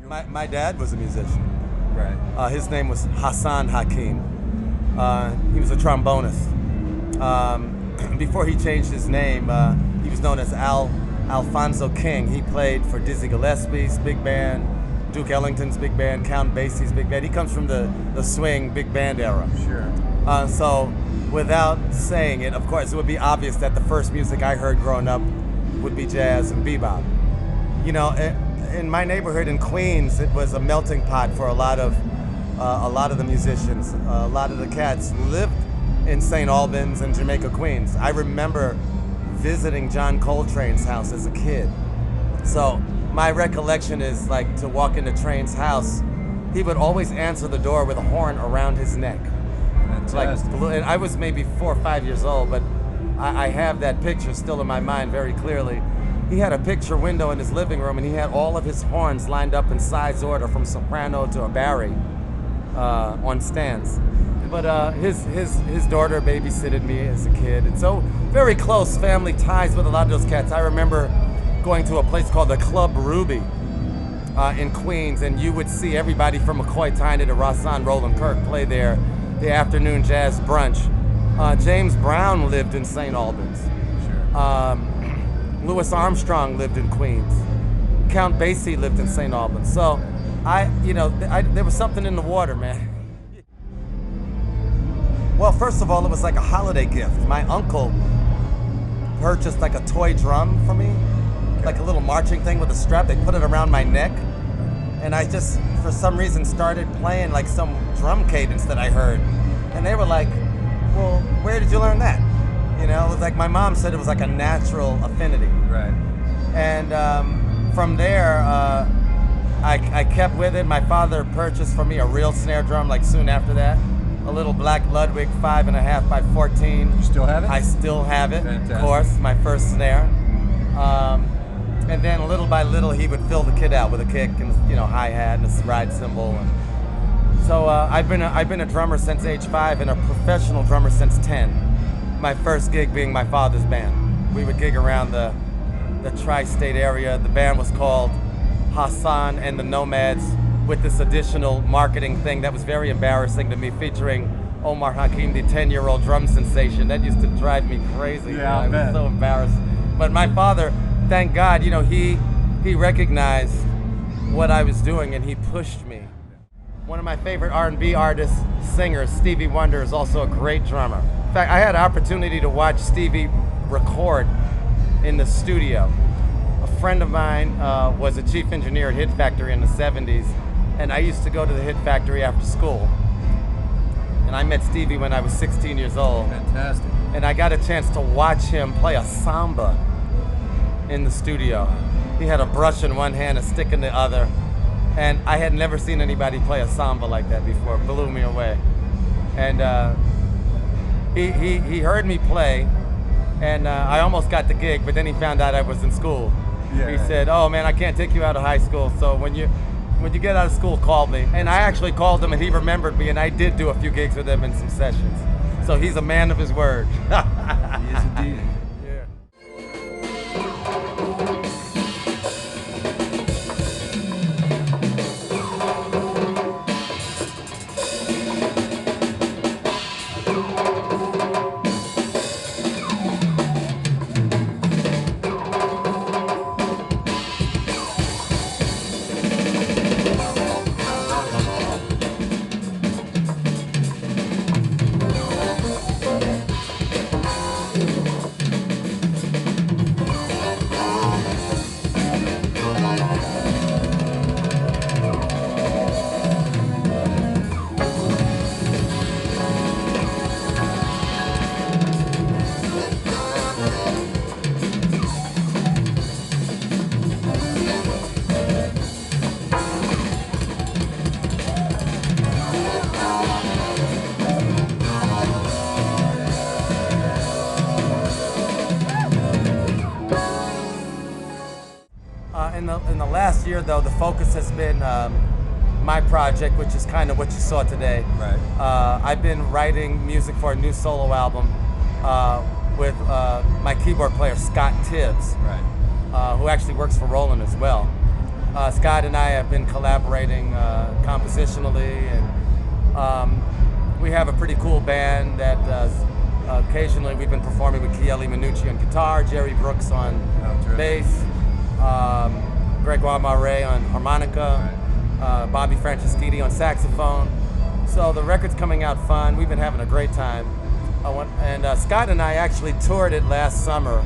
My dad was a musician. Right. His name was Omar Hakim. He was a trombonist. Before he changed his name, he was known as Alfonso King. He played for Dizzy Gillespie's big band, Duke Ellington's big band, Count Basie's big band. He comes from the swing big band era. Sure. So without saying it, of course, it would be obvious that the first music I heard growing up would be jazz and bebop. You know, in my neighborhood in Queens, it was a melting pot for a lot of the musicians. A lot of the cats lived in St. Albans and Jamaica, Queens. I remember visiting John Coltrane's house as a kid. So my recollection is like to walk into Trane's house, he would always answer the door with a horn around his neck. Fantastic. And I was maybe 4 or 5 years old, but I have that picture still in my mind very clearly. He had a picture window in his living room and he had all of his horns lined up in size order from soprano to a bari on stands. But his daughter babysitted me as a kid. And so very close family ties with a lot of those cats. I remember going to a place called the Club Ruby in Queens, and you would see everybody from McCoy Tyner to Roland, Roland Kirk play there, the afternoon jazz brunch. James Brown lived in St. Albans. Sure. Louis Armstrong lived in Queens. Count Basie lived in St. Albans. So there was something in the water, man. Well, first of all, it was like a holiday gift. My uncle purchased like a toy drum for me, like a little marching thing with a strap. They put it around my neck. And I just, for some reason, started playing like some drum cadence that I heard. And they were like, well, where did you learn that? You know, it was like my mom said it was like a natural affinity. Right. And from there, I kept with it. My father purchased for me a real snare drum like soon after that. A little black Ludwig 5.5 by 14. You still have it? I still have it, Fantastic. Of course, my first snare. And then little by little, he would fill the kit out with a kick and hi-hat and a ride cymbal. And so I've been a drummer since age 5 and a professional drummer since 10. My first gig being my father's band. We would gig around the tri-state area. The band was called Hassan and the Nomads, with this additional marketing thing that was very embarrassing to me, featuring Omar Hakim, the 10-year-old drum sensation. That used to drive me crazy. Yeah, I was so embarrassed. But my father, thank God, he recognized what I was doing and he pushed me. One of my favorite R&B artists, singers, Stevie Wonder, is also a great drummer. In fact, I had an opportunity to watch Stevie record in the studio. A friend of mine was a chief engineer at Hit Factory in the 70s, and I used to go to the Hit Factory after school. And I met Stevie when I was 16 years old. Fantastic. And I got a chance to watch him play a samba in the studio. He had a brush in one hand, a stick in the other. And I had never seen anybody play a samba like that before. It blew me away. And he heard me play, and I almost got the gig, but then he found out I was in school. Yeah. He said, oh man, I can't take you out of high school, so when you get out of school, call me. And I actually called him and he remembered me, and I did do a few gigs with him in some sessions. So he's a man of his word. He is indeed. Yeah. In the last year, though, the focus has been my project, which is kind of what you saw today. Right. I've been writing music for a new solo album with my keyboard player, Scott Tibbs, Right. who actually works for Roland as well. Scott and I have been collaborating compositionally, and we have a pretty cool band that occasionally we've been performing with Chieli Minucci on guitar, Jerry Brooks on bass, Gregoire Marais on harmonica, Bobby Franceschini on saxophone. So the record's coming out fun. We've been having a great time. And Scott and I actually toured it last summer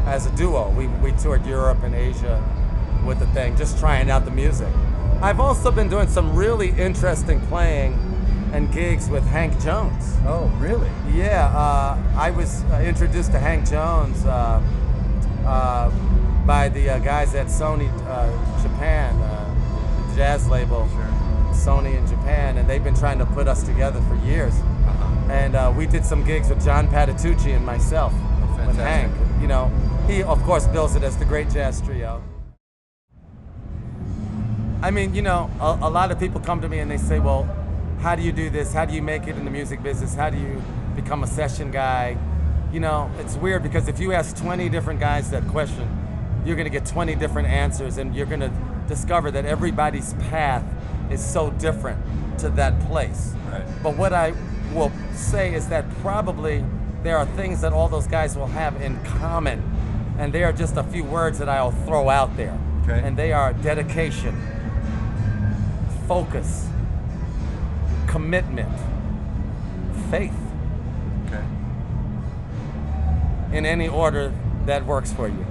as a duo. We toured Europe and Asia with the thing, just trying out the music. I've also been doing some really interesting playing and gigs with Hank Jones. Oh, really? Yeah, I was introduced to Hank Jones by the guys at Sony Japan, the jazz label, Sony in Japan, and they've been trying to put us together for years. And we did some gigs with John Patitucci and myself, with Hank. You know, he of course bills it as the Great Jazz Trio. I mean, you know, a lot of people come to me and they say, well, how do you do this? How do you make it in the music business? How do you become a session guy? You know, it's weird because if you ask 20 different guys that question, you're gonna get 20 different answers, and you're gonna discover that everybody's path is so different to that place. Right. But what I will say is that probably there are things that all those guys will have in common, and they are just a few words that I'll throw out there. Okay. And they are dedication, focus, commitment, faith. Okay. In any order that works for you.